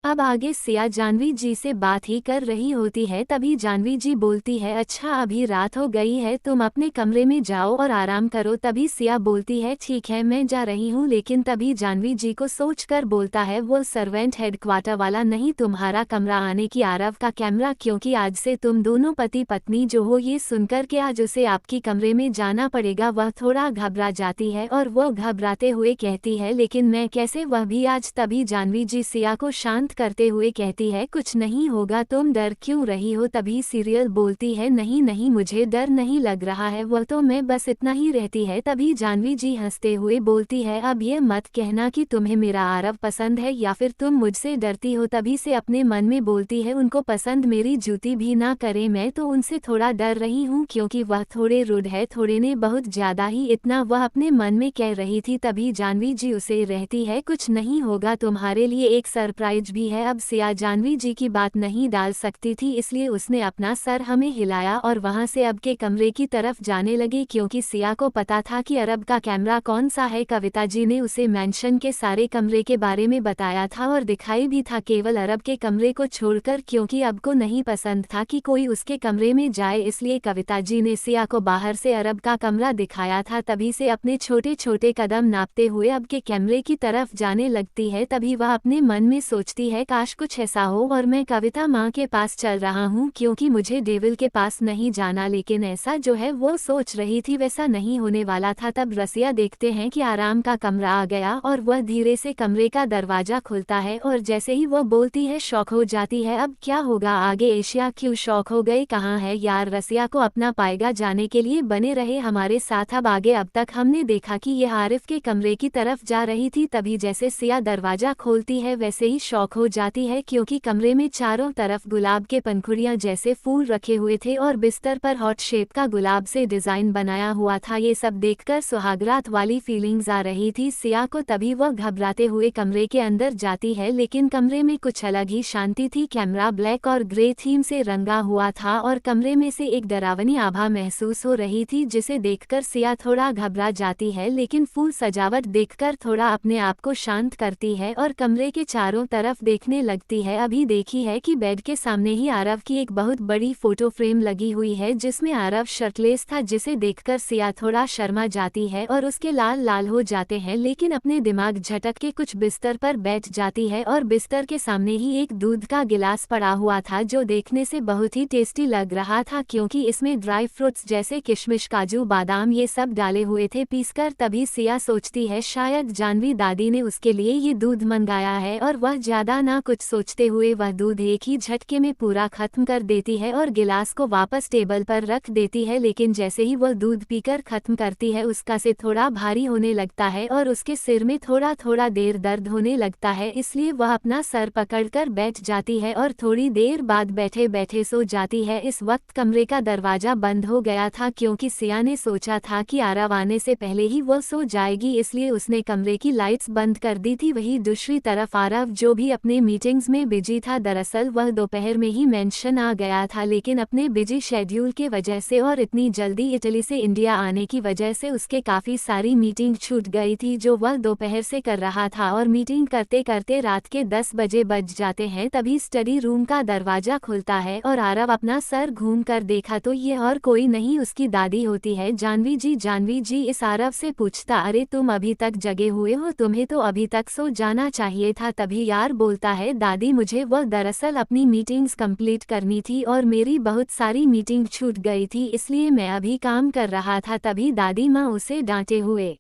अब आगे सिया जानवी जी से बात ही कर रही होती है, तभी जानवी जी बोलती है, अच्छा अभी रात हो गई है, तुम अपने कमरे में जाओ और आराम करो। तभी सिया बोलती है, ठीक है मैं जा रही हूँ। लेकिन तभी जानवी जी को सोचकर बोलता है, वो सर्वेंट हेडक्वार्टर वाला नहीं, तुम्हारा कमरा आने की आरव का कैमरा, क्योंकि आज से तुम दोनों पति पत्नी जो हो। ये सुनकर के आज उसे आपकी कमरे में जाना पड़ेगा। वह थोड़ा घबरा जाती है और वो घबराते हुए कहती है, लेकिन मैं कैसे, वह भी आज। तभी जानवी जी सिया को शांत करते हुए कहती है, कुछ नहीं होगा, तुम डर क्यों रही हो। तभी सीरियल बोलती है, नहीं नहीं मुझे डर नहीं लग रहा है, वो तो मैं बस इतना ही रहती है। तभी जानवी जी हंसते हुए बोलती है, अब ये मत कहना कि तुम्हें मेरा आरव पसंद है या फिर तुम मुझसे डरती हो। तभी से अपने मन में बोलती है, उनको पसंद मेरी जूती भी ना करे, मैं तो उनसे थोड़ा डर रही हूँ क्योंकि वह थोड़े रुड है, थोड़े ने बहुत ज्यादा ही, इतना वह अपने मन में कह रही थी। तभी जानवी जी उसे रहती है, कुछ नहीं होगा, तुम्हारे लिए एक सरप्राइज भी है। अब सिया जानवी जी की बात नहीं डाल सकती थी, इसलिए उसने अपना सर हमें हिलाया और वहां से अब के कमरे की तरफ जाने लगी, क्योंकि सिया को पता था कि अरब का कैमरा कौन सा है। कविता जी ने उसे मेंशन के सारे कमरे के बारे में बताया था और दिखाई भी था, केवल अरब के कमरे को छोड़कर, क्योंकि अब को नहीं पसंद था कि कोई उसके कमरे में जाए, इसलिए कविता जी ने सिया को बाहर से अरब का कमरा दिखाया था। तभी से अपने छोटे छोटे कदम नापते हुए अब के कैमरे की तरफ जाने लगती है। तभी वह अपने मन में सोचती है, काश कुछ ऐसा हो और मैं कविता माँ के पास चल रहा हूँ, क्योंकि मुझे डेविल के पास नहीं जाना। लेकिन ऐसा जो है वो सोच रही थी वैसा नहीं होने वाला था। तब रसिया देखते हैं कि आराम का कमरा आ गया और वह धीरे से कमरे का दरवाजा खुलता है और जैसे ही वो बोलती है, शौक हो जाती है, अब क्या होगा आगे। एशिया क्यों शौक हो गई, कहाँ है यार, रसिया को अपना पाएगा, जाने के लिए बने रहे हमारे साथ। अब आगे अब तक हमने देखा कि यह आरिफ के कमरे की तरफ जा रही थी, तभी जैसे सिया दरवाजा खोलती है वैसे ही शौक हो जाती है, क्योंकि कमरे में चारों तरफ गुलाब के पंखुड़ियां जैसे फूल रखे हुए थे और बिस्तर पर हॉट शेप का गुलाब से डिजाइन बनाया हुआ था। ये सब देखकर सुहागरात वाली फीलिंग्स आ रही थी सिया को। तभी वह घबराते हुए कमरे के अंदर जाती है, लेकिन कमरे में कुछ अलग ही शांति थी। कैमरा ब्लैक और ग्रे थीम से रंगा हुआ था और कमरे में से एक डरावनी आभा महसूस हो रही थी, जिसे देखकर सिया थोड़ा घबरा जाती है, लेकिन फूल सजावट देखकर थोड़ा अपने आप को शांत करती है और कमरे के चारों तरफ देखने लगती है। अभी देखी है कि बेड के सामने ही आरव की एक बहुत बड़ी फोटो फ्रेम लगी हुई है, जिसमें आरव शर्टलेस था, जिसे देखकर सिया थोड़ा शर्मा जाती है और उसके लाल लाल हो जाते हैं, लेकिन अपने दिमाग झटक के कुछ बिस्तर पर बैठ जाती है और बिस्तर के सामने ही एक दूध का गिलास पड़ा हुआ था, जो देखने से बहुत ही टेस्टी लग रहा था, क्योंकि इसमें ड्राई फ्रूट्स जैसे किशमिश, काजू, बादाम ये सब डाले हुए थे पीसकर। तभी सिया सोचती है, शायद जानवी दादी ने उसके लिए ये दूध मंगाया है, और वह ज्यादा ना कुछ सोचते हुए वह दूध एक ही झटके में पूरा खत्म कर देती है और गिलास को वापस टेबल पर रख देती है। लेकिन जैसे ही वह दूध पीकर खत्म करती है, उसका सिर थोड़ा भारी होने लगता है और उसके सिर में थोड़ा थोड़ा देर दर्द होने लगता है, इसलिए वह अपना सर पकड़कर बैठ जाती है और थोड़ी देर बाद बैठे बैठे सो जाती है। इस वक्त कमरे का दरवाजा बंद हो गया था, क्योंकि सिया ने सोचा था कि आरव आने से पहले ही वह सो जाएगी, इसलिए उसने कमरे की लाइट्स बंद कर दी थी। वही दूसरी तरफ आरव जो भी अपने मीटिंग्स में बिजी था, दरअसल वह दोपहर में ही मेंशन आ गया था, लेकिन अपने बिजी शेड्यूल के वजह से और इतनी जल्दी इटली से इंडिया आने की वजह से उसके काफ़ी सारी मीटिंग छूट गई थी जो वह दोपहर से कर रहा था, और मीटिंग करते करते रात के 10 बजे बज जाते हैं। तभी स्टडी रूम का दरवाजा खुलता है और आरव अपना सर घूम कर देखा तो ये और कोई नहीं उसकी दादी होती है। जानवी जी इस आरव से पूछता, अरे तुम अभी तक जगे हुए हो, तुम्हें तो अभी तक सो जाना चाहिए था। तभी यार बोलता है, दादी मुझे वह दरअसल अपनी मीटिंग्स कंप्लीट करनी थी और मेरी बहुत सारी मीटिंग छूट गई थी, इसलिए मैं अभी काम कर रहा था। तभी दादी माँ उसे डांटे हुए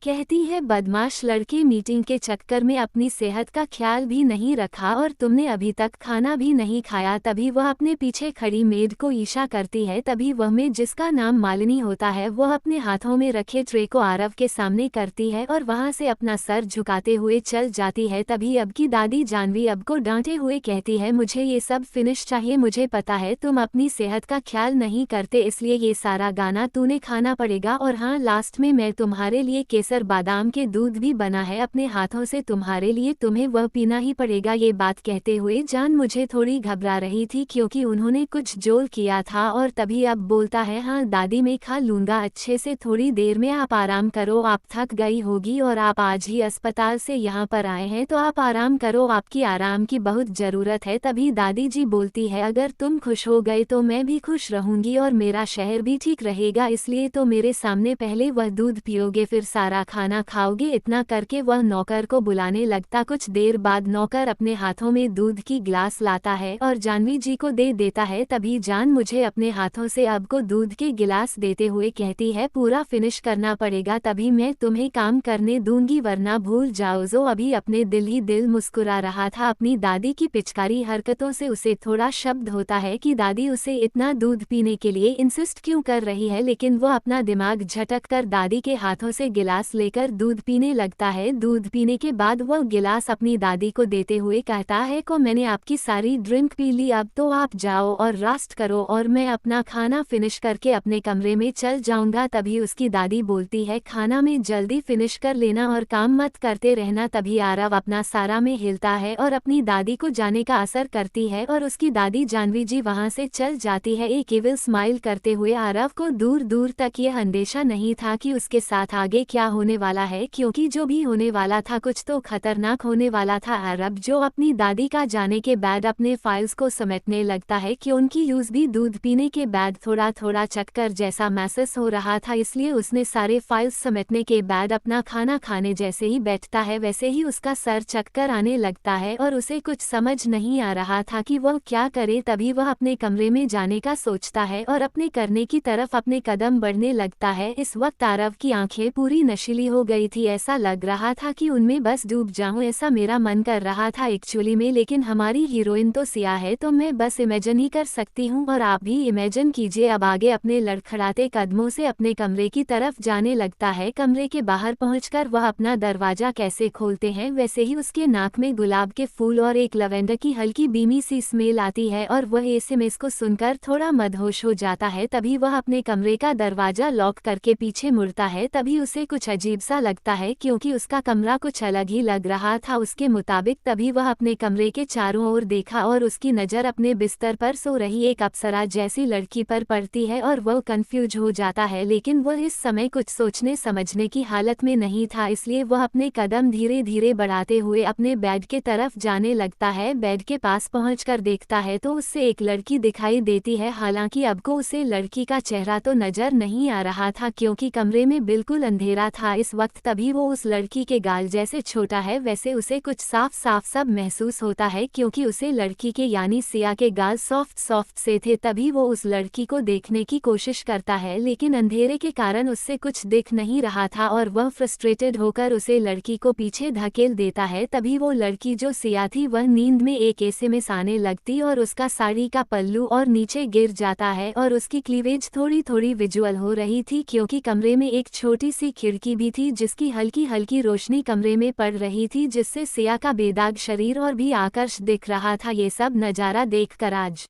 कहती है, बदमाश लड़के, मीटिंग के चक्कर में अपनी सेहत का ख्याल भी नहीं रखा और तुमने अभी तक खाना भी नहीं खाया। तभी वह अपने पीछे खड़ी मेड को ईशा करती है। तभी वह मेड, जिसका नाम मालिनी होता है, वह अपने हाथों में रखे ट्रे को आरव के सामने करती है और वहां से अपना सर झुकाते हुए चल जाती है। तभी अब की दादी जानवी अब को डांटे हुए कहती है, मुझे ये सब फिनिश चाहिए, मुझे पता है तुम अपनी सेहत का ख्याल नहीं करते, इसलिए ये सारा गाना तूने खाना पड़ेगा, और हाँ लास्ट में मैं तुम्हारे लिए केसर बादाम के दूध भी बना है अपने हाथों से तुम्हारे लिए, तुम्हें वह पीना ही पड़ेगा। ये बात कहते हुए जान मुझे थोड़ी घबरा रही थी क्योंकि उन्होंने कुछ जोल किया था और तभी अब बोलता है हाँ दादी मैं खा लूँगा अच्छे से, थोड़ी देर में आप आराम करो, आप थक गई होगी और आप आज ही अस्पताल से यहाँ पर आए हैं तो आप आराम करो, आपकी आराम की बहुत ज़रूरत है। तभी दादी जी बोलती है अगर तुम खुश हो गए तो मैं भी खुश रहूँगी और मेरा शहर भी ठीक रहेगा, इसलिए तो मेरे सामने पहले वह दूध पियोगे फिर सारा खाना खाओगे। इतना करके वह नौकर को बुलाने लगता। कुछ देर बाद नौकर अपने हाथों में दूध की गिलास लाता है और जानवी जी को दे देता है। तभी जान मुझे अपने हाथों से अब को दूध के गिलास देते हुए कहती है पूरा फिनिश करना पड़ेगा तभी मैं तुम्हें काम करने दूंगी वरना भूल जाओ। जो अभी अपने दिल ही दिल मुस्कुरा रहा था अपनी दादी की पिचकारी हरकतों से उसे थोड़ा शब्द होता है कि दादी उसे इतना दूध पीने के लिए इंसिस्ट क्यों कर रही है, लेकिन वह अपना दिमाग झटक कर दादी के हाथों से गिलास लेकर दूध पीने लगता है। दूध पीने के बाद वह गिलास अपनी दादी को देते हुए कहता है को मैंने आपकी सारी ड्रिंक पी ली, अब तो आप जाओ और रेस्ट करो और मैं अपना खाना फिनिश करके अपने कमरे में चल जाऊंगा। तभी उसकी दादी बोलती है खाना में जल्दी फिनिश कर लेना और काम मत करते रहना। तभी आरव अपना सारा में हिलता है और अपनी दादी को जाने का असर करती है और उसकी दादी जानवी जी वहां से चल जाती है एक इविल स्माइल करते हुए। आरव को दूर दूर तक यह अंदेशा नहीं था कि उसके साथ आगे क्या होने वाला है, क्योंकि जो भी होने वाला था कुछ तो खतरनाक होने वाला था। आरव जो अपनी दादी का जाने के बाद अपने फाइल्स को समेटने लगता है कि उनकी यूज भी दूध पीने के बाद थोड़ा थोड़ा चक्कर जैसा महसूस हो रहा था, इसलिए उसने सारे फाइल्स समेटने के बाद अपना खाना खाने जैसे ही बैठता है वैसे ही उसका सर चक्कर आने लगता है और उसे कुछ समझ नहीं आ रहा था कि वह क्या करे। तभी वह अपने कमरे में जाने का सोचता है और अपने करने की तरफ अपने कदम बढ़ने लगता है। इस वक्त आरव की आंखें पूरी नशीली हो गई थी, ऐसा लग रहा था कि उनमें बस डूब जाऊं, ऐसा मेरा मन कर रहा था एक्चुअली में। लेकिन हमारी हीरोइन तो सिया है तो मैं बस इमेजिन ही कर सकती हूँ और आप भी इमेजिन कीजिए। अब आगे अपने लड़खड़ाते कदमों से अपने कमरे की तरफ जाने लगता है। कमरे के बाहर पहुंचकर वह अपना दरवाजा कैसे खोलते हैं वैसे ही उसके नाक में गुलाब के फूल और एक लवेंडर की हल्की बीमी सी स्मेल आती है और वह एसएमएस को सुनकर थोड़ा मदहोश हो जाता है। तभी वह अपने कमरे का दरवाजा लॉक करके पीछे मुड़ता है। तभी उसे कुछ अजीब सा लगता है क्योंकि उसका कमरा कुछ अलग ही लग रहा था उसके मुताबिक। तभी वह अपने कमरे के चारों ओर देखा और उसकी नज़र अपने बिस्तर पर सो रही एक अप्सरा जैसी लड़की पर पड़ती है और वह कंफ्यूज हो जाता है, लेकिन वह इस समय कुछ सोचने समझने की हालत में नहीं था, इसलिए वह अपने कदम धीरे धीरे बढ़ाते हुए अपने बेड के तरफ जाने लगता है। बेड के पास पहुंचकर देखता है तो उससे एक लड़की दिखाई देती है, हालांकि अब को उसे लड़की का चेहरा तो नजर नहीं आ रहा था क्योंकि कमरे में बिल्कुल अंधेरा था इस वक्त। तभी वो उस लड़की के गाल जैसे छोटा है वैसे उसे कुछ साफ साफ सब महसूस होता है क्योंकि उसे लड़की के यानी सिया के गाल सॉफ्ट सॉफ्ट से थे। तभी वो उस लड़की को देखने की कोशिश करता है लेकिन अंधेरे के कारण उससे कुछ दिख नहीं रहा था और वह फ्रस्ट्रेटेड होकर उसे लड़की को पीछे धकेल देता है। तभी वो लड़की जो सिया थी वह नींद में एक एसएमएस आने लगती और उसका साड़ी का पल्लू और नीचे गिर जाता है और उसकी क्लीवेज थोड़ी थोड़ी विजुअल हो रही थी क्योंकि कमरे में एक छोटी सी खिड़की भी थी जिसकी हल्की हल्की रोशनी कमरे में पड़ रही थी जिससे सिया का बेदाग शरीर और भी आकर्ष दिख रहा था। ये सब नज़ारा देखकर आज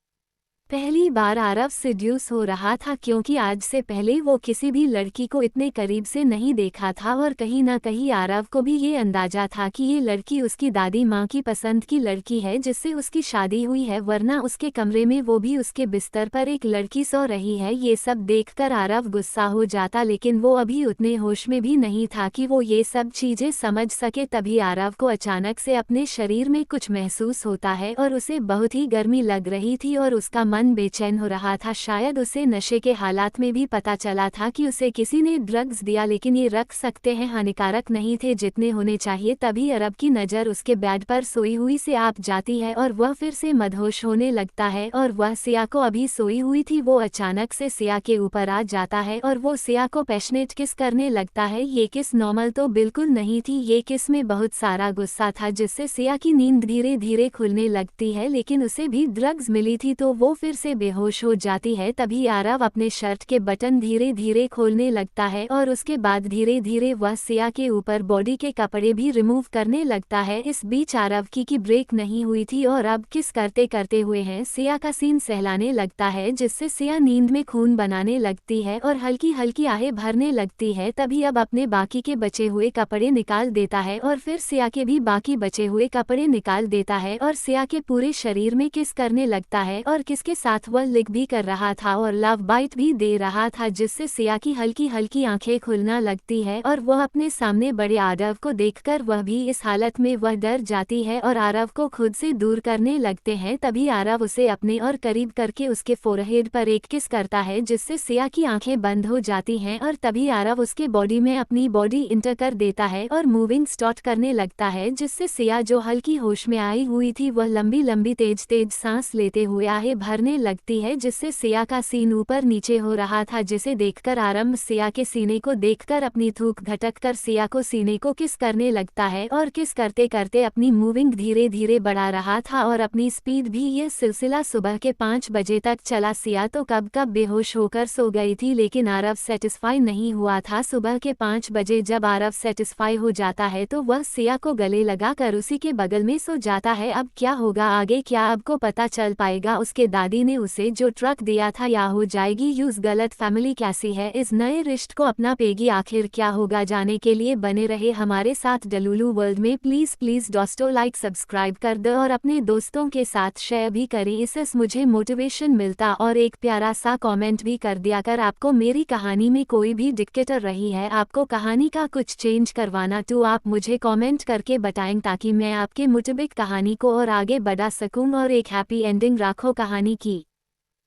पहली बार आरव सेड्यूस हो रहा था क्योंकि आज से पहले वो किसी भी लड़की को इतने करीब से नहीं देखा था और कहीं ना कहीं आरव को भी ये अंदाजा था कि ये लड़की उसकी दादी माँ की पसंद की लड़की है जिससे उसकी शादी हुई है, वरना उसके कमरे में वो भी उसके बिस्तर पर एक लड़की सो रही है। ये सब देखकर आरव गुस्सा हो जाता लेकिन वो अभी उतने होश में भी नहीं था कि वो ये सब चीजें समझ सके। तभी आरव को अचानक से अपने शरीर में कुछ महसूस होता है और उसे बहुत ही गर्मी लग रही थी और उसका मन बेचैन हो रहा था। शायद उसे नशे के हालात में भी पता चला था कि उसे किसी ने ड्रग्स दिया, लेकिन ये रख सकते हैं हानिकारक नहीं थे जितने होने चाहिए। तभी अरब की नज़र उसके बेड पर सोई हुई से आप जाती है और वह फिर से मदहोश होने लगता है और वह सिया को अभी सोई हुई थी वो अचानक से सिया के ऊपर आ जाता है और वो सिया को पैशनेट किस करने लगता है। ये किस नॉर्मल तो बिल्कुल नहीं थी, ये किस में बहुत सारा गुस्सा था जिससे सिया की नींद धीरे धीरे खुलने लगती है। लेकिन उसे भी ड्रग्स मिली थी तो वो फिर फिर से बेहोश हो जाती है। तभी आरव अपने शर्ट के बटन धीरे धीरे खोलने लगता है और उसके बाद धीरे धीरे वह सिया के ऊपर बॉडी के कपड़े भी रिमूव करने लगता है। इस बीच आरव की ब्रेक नहीं हुई थी और अब किस करते करते हुए हैं सिया का सीन सहलाने लगता है, जिससे सिया नींद में खून बनाने लगती है और हल्की हल्की आहें भरने लगती है। तभी अब अपने बाकी के बचे हुए कपड़े निकाल देता है और फिर सिया के भी बाकी बचे हुए कपड़े निकाल देता है और सिया के पूरे शरीर में किस करने लगता है और किसके साथ वह लिक भी कर रहा था और लव बाइट भी दे रहा था, जिससे सिया की हल्की हल्की आंखें खुलना लगती है और वह अपने सामने बड़े आरव को देखकर वह भी इस हालत में वह डर जाती है और आरव को खुद से दूर करने लगते हैं। तभी आरव उसे अपने और करीब करके उसके फोरहेड पर एक किस करता है, जिससे सिया की आंखें बंद हो जाती हैं और तभी आरव उसके बॉडी में अपनी बॉडी इंटर कर देता है और मूविंग स्टार्ट करने लगता है, जिससे सिया जो हल्की होश में आई हुई थी वह लंबी लंबी तेज तेज सांस लेते हुए आहें भरने लगती है, जिससे सिया का सीन ऊपर नीचे हो रहा था, जिसे देखकर आरव सिया के सीने को देखकर अपनी थूक घटक कर सिया को सीने को किस करने लगता है और किस करते करते अपनी मूविंग धीरे धीरे बढ़ा रहा था और अपनी स्पीड भी। यह सिलसिला सुबह के 5 बजे तक चला। सिया तो कब कब बेहोश होकर सो गई थी, लेकिन आरव सेटिस्फाई नहीं हुआ था। सुबह के 5 बजे जब आरव सेटिस्फाई हो जाता है तो वह सिया को गले लगाकर उसी के बगल में सो जाता है। अब क्या होगा आगे, क्या आपको पता चल पाएगा? उसके दादी ने उसे जो ट्रक दिया था या हो जाएगी यूज? गलत फैमिली कैसी है, इस नए रिश्ते को अपना पेगी? आखिर क्या होगा, जाने के लिए बने रहे हमारे साथ डलुलु वर्ल्ड में। प्लीज प्लीज दोस्तों लाइक सब्सक्राइब कर दो और अपने दोस्तों के साथ शेयर भी करें, इससे मुझे मोटिवेशन मिलता। और एक प्यारा सा कमेंट भी कर दिया कर आपको मेरी कहानी में कोई भी डिक्टेटर रही है, आपको कहानी का कुछ चेंज करवाना, तो आप मुझे कमेंट करके बताएं ताकि मैं आपके मुताबिक कहानी को और आगे बढ़ा सकूं और एक हैप्पी एंडिंग राखो कहानी की।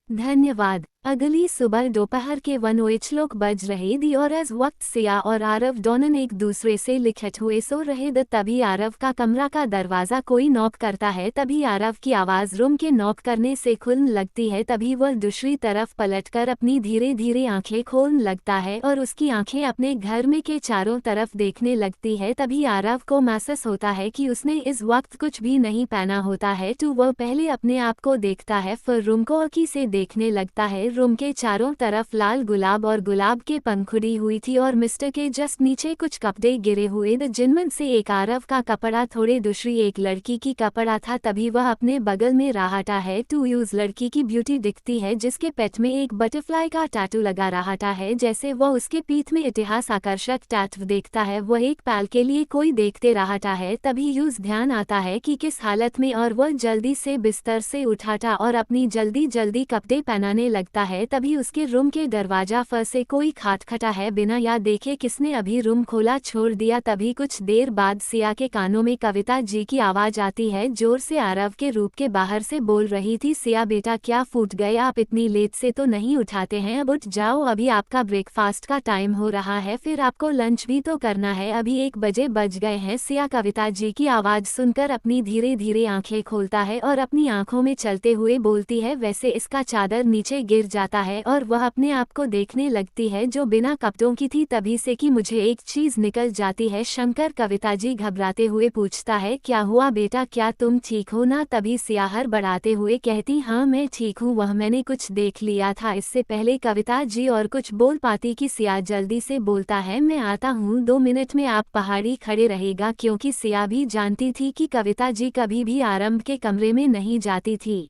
धन्यवाद। अगली सुबह दोपहर के 1:08 बज रहे दी और इस वक्त सिया और आरव दोनों एक दूसरे से लिखट हुए सो रहे थे। तभी आरव का कमरा का दरवाज़ा कोई नॉक करता है। तभी आरव की आवाज़ रूम के नॉक करने से खुलने लगती है। तभी वह दूसरी तरफ पलटकर अपनी धीरे धीरे आंखें खोलने लगता है और उसकी आंखें अपने घर में के चारों तरफ देखने लगती है। तभी आरव को महसूस होता है कि उसने इस वक्त कुछ भी नहीं पहना होता है, तो वह पहले अपने आप को देखता है, फिर रूम को आंखी से देखने लगता है। रूम के चारों तरफ लाल गुलाब और गुलाब के पंखुड़ी हुई थी और मिस्टर के जस्ट नीचे कुछ कपड़े गिरे हुए थे, जिनमें से एक आरव का कपड़ा थोड़े दूसरी एक लड़की की कपड़ा था। तभी वह अपने बगल में रहाटा है टू यूज लड़की की ब्यूटी दिखती है, जिसके पेट में एक बटरफ्लाई का टैटू लगा रहाटा है। जैसे वह उसके पीठ में इतिहास आकर्षक टैटू देखता है, वह एक पल के लिए कोई देखते रहाटा है। तभी यूज ध्यान आता है कि किस हालत में, और वह जल्दी से बिस्तर से उठाता और अपनी जल्दी जल्दी कपड़े पहनाने लगता है। तभी उसके रूम के दरवाजा पर से कोई खटखटा है, बिना या देखे किसने अभी रूम खोला छोड़ दिया। तभी कुछ देर बाद सिया के कानों में कविता जी की आवाज आती है, जोर से आरव के रूप के बाहर से बोल रही थी, सिया बेटा क्या फूट गए आप, इतनी लेट से तो नहीं उठाते हैं, अब उठ जाओ, अभी आपका ब्रेकफास्ट का टाइम हो रहा है, फिर आपको लंच भी तो करना है, अभी 1 बजे बज गए हैं। सिया कविता जी की आवाज सुनकर अपनी धीरे धीरे आंखें खोलता है और अपनी आंखों में चलते हुए बोलती है, वैसे इसका चादर नीचे गिर जाता है और वह अपने आप को देखने लगती है जो बिना कपड़ों की थी। तभी से कि मुझे एक चीज निकल जाती है। शंकर कविता जी घबराते हुए पूछता है, क्या हुआ बेटा, क्या तुम ठीक हो ना? तभी सिया हड़बड़ाते हुए कहती, हाँ मैं ठीक हूँ, वह मैंने कुछ देख लिया था। इससे पहले कविता जी और कुछ बोल पाती कि सिया जल्दी से बोलता है, मैं आता हूँ, 2 मिनट में आप पहाड़ी खड़े रहेगा, क्योंकि सिया भी जानती थी कि कविता जी कभी भी आरंभ के कमरे में नहीं जाती थी,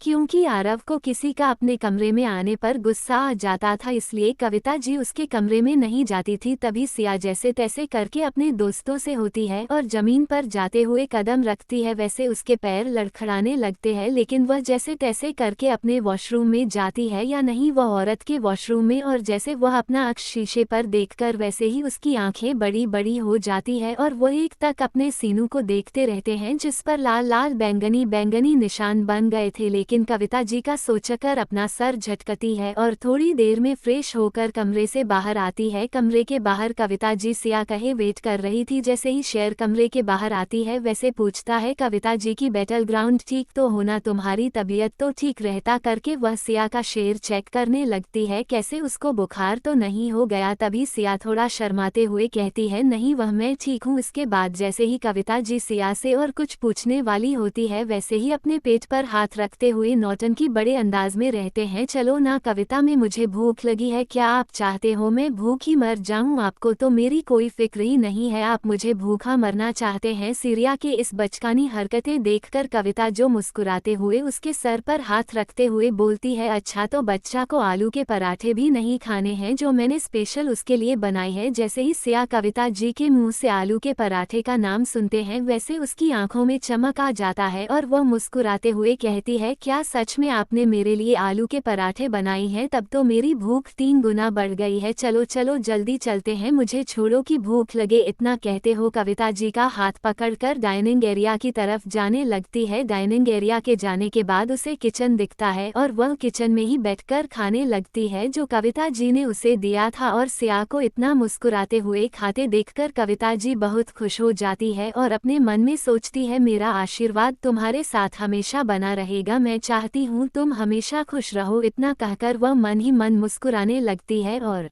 क्योंकि आरव को किसी का अपने कमरे में आने पर गुस्सा आ जाता था, इसलिए कविता जी उसके कमरे में नहीं जाती थी। तभी सिया जैसे तैसे करके अपने दोस्तों से होती है और जमीन पर जाते हुए कदम रखती है। वैसे उसके पैर लड़खड़ाने लगते हैं, लेकिन वह जैसे तैसे करके अपने वॉशरूम में जाती है, या नहीं वह औरत के वॉशरूम में, और जैसे वह अपना अक्ष शीशे पर देखकर वैसे ही उसकी आंखें बड़ी बड़ी हो जाती है और वह एक तक अपने सीनों को देखते रहते हैं, जिस पर लाल लाल बैंगनी बैंगनी निशान बन गए थे। लेकिन कविता जी का सोचकर अपना सर झटकती है और थोड़ी देर में फ्रेश होकर कमरे से बाहर आती है। कमरे के बाहर कविता जी सिया कहे वेट कर रही थी। जैसे ही शेर कमरे के बाहर आती है वैसे पूछता है, कविता जी की बैटल ग्राउंड ठीक तो होना, तुम्हारी तबीयत तो ठीक रहता? करके वह सिया का शेर चेक करने लगती है, कैसे उसको बुखार तो नहीं हो गया? तभी सिया थोड़ा शर्माते हुए कहती है, नहीं वह मैं ठीक हूँ। इसके बाद जैसे ही कविता जी सिया से और कुछ पूछने वाली होती है, वैसे ही अपने पेट पर हाथ रखते हुए नौटंकी बड़े अंदाज में रहते हैं। चलो ना कविता में मुझे भूख लगी है, क्या आप चाहते हो मैं भूखी मर जाऊं? आपको तो मेरी कोई फिक्र ही नहीं है, आप मुझे भूखा मरना चाहते हैं। सिरिया के इस बचकानी हरकतें देखकर कविता जो मुस्कुराते हुए उसके सर पर हाथ रखते हुए बोलती है, अच्छा तो बच्चा को आलू के पराठे भी नहीं खाने हैं जो मैंने स्पेशल उसके लिए बनाई है। जैसे ही सिया कविता जी के मुंह से आलू के पराठे का नाम सुनते हैं वैसे उसकी आंखों में चमक आ जाता है और वह मुस्कुराते हुए कहती है, क्या सच में आपने मेरे लिए आलू के पराठे बनाई हैं? तब तो मेरी भूख 3 गुना बढ़ गई है। चलो चलो जल्दी चलते हैं, मुझे छोड़ो कि भूख लगे। इतना कहते हो कविता जी का हाथ पकड़कर डाइनिंग एरिया की तरफ जाने लगती है। डाइनिंग एरिया के जाने के बाद उसे किचन दिखता है और वह किचन में ही बैठकर खाने लगती है जो कविता जी ने उसे दिया था। और सिया को इतना मुस्कुराते हुए खाते देखकर कविता जी बहुत खुश हो जाती है और अपने मन में सोचती है, मेरा आशीर्वाद तुम्हारे साथ हमेशा बना रहेगा, मैं चाहती हूँ तुम हमेशा खुश रहो। इतना कहकर वह मन ही मन मुस्कुराने लगती है और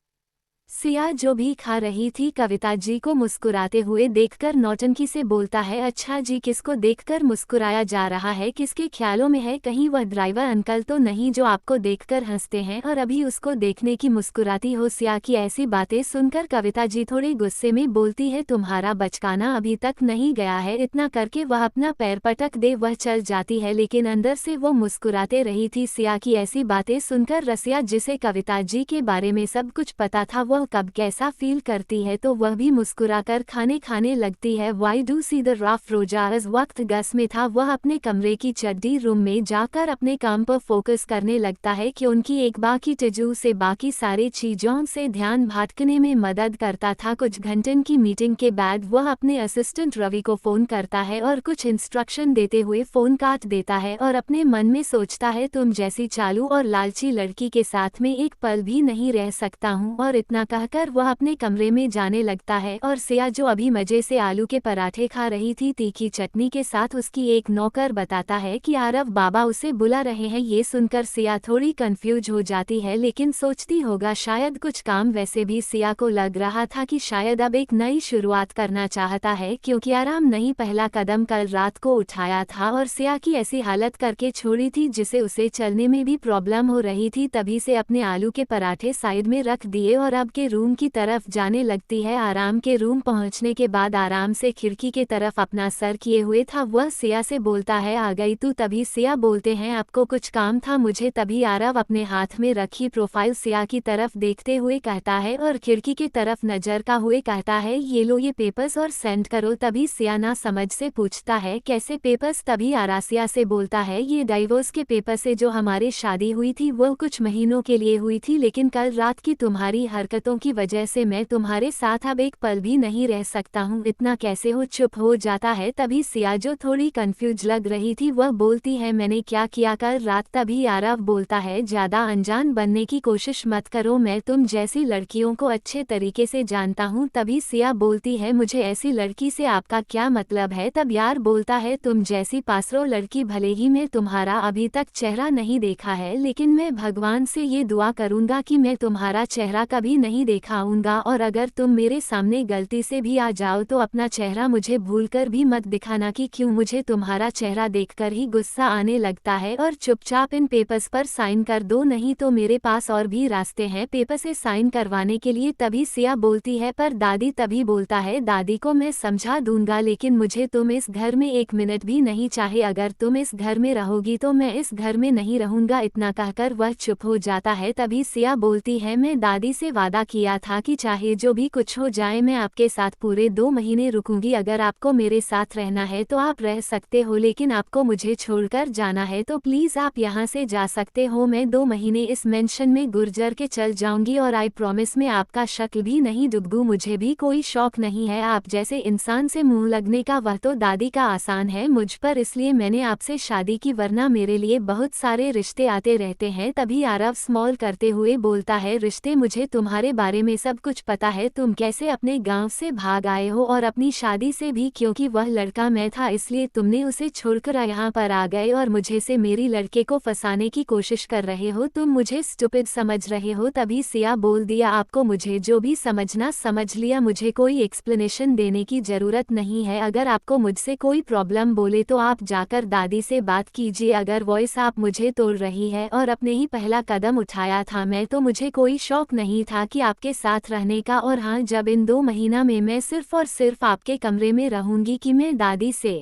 सिया जो भी खा रही थी कविता जी को मुस्कुराते हुए देखकर नौटंकी से बोलता है, अच्छा जी किसको देखकर मुस्कुराया जा रहा है, किसके ख्यालों में है? कहीं वह ड्राइवर अंकल तो नहीं जो आपको देखकर हंसते हैं और अभी उसको देखने की मुस्कुराती हो? सिया की ऐसी बातें सुनकर कविता जी थोड़ी गुस्से में बोलती है, तुम्हारा बचकाना अभी तक नहीं गया है? इतना करके वह अपना पैर पटक दे वह चल जाती है, लेकिन अंदर से वो मुस्कुराते रही थी। सिया की ऐसी बातें सुनकर रसिया जिसे कविता जी के बारे में सब कुछ पता था वह कब कैसा फील करती है तो वह भी मुस्कुराकर खाने लगती है। Why do see the rough रोजा इस वक्त गस में था, वह अपने कमरे की चड्डी रूम में जाकर अपने काम पर फोकस करने लगता है कि उनकी एक बाकी टजू से बाकी सारे चीजों से ध्यान भटकने में मदद करता था। कुछ घंटन की मीटिंग के बाद वह अपने असिस्टेंट रवि को फोन करता है और कुछ इंस्ट्रक्शन देते हुए फोन काट देता है और अपने मन में सोचता है, तुम जैसी चालू और लालची लड़की के साथ में एक पल भी नहीं रह सकता हूँ। और इतना कहकर वह अपने कमरे में जाने लगता है और सिया जो अभी मजे से आलू के पराठे खा रही थी तीखी चटनी के साथ, उसकी एक नौकर बताता है कि आरव बाबा उसे बुला रहे हैं। ये सुनकर सिया थोड़ी कंफ्यूज हो जाती है लेकिन सोचती होगा शायद कुछ काम। वैसे भी सिया को लग रहा था कि शायद अब एक नई शुरुआत करना चाहता है क्योंकि आराम नहीं पहला कदम कल रात को उठाया था और सिया की ऐसी हालत करके छोड़ी थी जिसे उसे चलने में भी प्रॉब्लम हो रही थी। तभी से अपने आलू के पराठे साइड में रख दिए और अब के रूम की तरफ जाने लगती है। आराम के रूम पहुंचने के बाद आराम से खिड़की के तरफ अपना सर किए हुए था वह सिया से बोलता है, आ गई तू? तभी सिया बोलते हैं, आपको कुछ काम था मुझे? तभी आरव अपने हाथ में रखी प्रोफाइल सिया की तरफ देखते हुए कहता है और खिड़की की तरफ नजर का हुए कहता है, ये लो ये पेपर्स और सेंड करो। तभी सिया ना समझ से पूछता है, कैसे पेपर्स? तभी आरा सिया से बोलता है, ये डाइवोर्स के पेपर से जो हमारी शादी हुई थी वो कुछ महीनों के लिए हुई थी लेकिन कल रात की तुम्हारी हरकतों की वजह से मैं तुम्हारे साथ अब एक पल भी नहीं रह सकता हूँ। इतना कैसे हो? चुप हो जाता है। तभी सिया जो थोड़ी कंफ्यूज लग रही थी वह बोलती है, मैंने क्या किया कल रात? तभी आरव बोलता है, ज्यादा अनजान बनने की कोशिश मत करो, मैं तुम जैसी लड़कियों को अच्छे तरीके से जानता हूँ। तभी सिया बोलती है, मुझे ऐसी लड़की से आपका क्या मतलब है? तब यार बोलता है, तुम जैसी पासरो लड़की भले ही मैं तुम्हारा अभी तक चेहरा नहीं देखा है लेकिन मैं भगवान से ये दुआ करूंगा कि मैं तुम्हारा चेहरा कभी नहीं दिखाऊंगा और अगर तुम मेरे सामने गलती से भी आ जाओ तो अपना चेहरा मुझे भूलकर भी मत दिखाना कि क्यों मुझे तुम्हारा चेहरा देखकर ही गुस्सा आने लगता है और चुपचाप इन पेपर्स पर साइन कर दो, नहीं तो मेरे पास और भी रास्ते हैं पेपर से साइन करवाने के लिए। तभी सिया बोलती है, पर दादी? तभी बोलता है, दादी को मैं समझा दूंगा लेकिन मुझे तुम इस घर में एक मिनट भी नहीं चाहे, अगर तुम इस घर में रहोगी तो मैं इस घर में नहीं रहूंगा। इतना कहकर वह चुप हो जाता है। तभी सिया बोलती है, मैं दादी से वादा किया था कि चाहे जो भी कुछ हो जाए मैं आपके साथ पूरे 2 महीने रुकूंगी, अगर आपको मेरे साथ रहना है तो आप रह सकते हो लेकिन आपको मुझे छोड़कर जाना है तो प्लीज आप यहाँ से जा सकते हो। मैं 2 महीने इस मेंशन में गुर्जर के चल जाऊंगी और आई प्रॉमिस मैं आपका शक्ल भी नहीं डूबूं, मुझे भी कोई शौक नहीं है आप जैसे इंसान से मुंह लगने का, वह तो दादी का आसान है मुझ पर, इसलिए मैंने आपसे शादी की वरना मेरे लिए बहुत सारे रिश्ते आते रहते हैं। तभी आरव स्मॉल करते हुए बोलता है, रिश्ते? मुझे तुम्हारे तुम्हारे बारे में सब कुछ पता है। तुम कैसे अपने गांव से भाग आए हो और अपनी शादी से भी, क्योंकि वह लड़का मैं था इसलिए तुमने उसे छोड़कर यहाँ पर आ गए और मुझे से मेरी लड़के को फंसाने की कोशिश कर रहे हो। तुम मुझे स्टूपिड समझ रहे हो। तभी सिया बोल दिया, आपको मुझे जो भी समझना समझ लिया, मुझे कोई एक्सप्लेनेशन देने की जरूरत नहीं है। अगर आपको मुझसे कोई प्रॉब्लम बोले तो आप जाकर दादी से बात कीजिए। अगर वॉइस आप मुझे तोड़ रही है और अपने ही पहला कदम उठाया था मैं, तो मुझे कोई शौक नहीं था कि आपके साथ रहने का। और हाँ, जब इन 2 महीना में मैं सिर्फ और सिर्फ आपके कमरे में रहूंगी कि मैं दादी से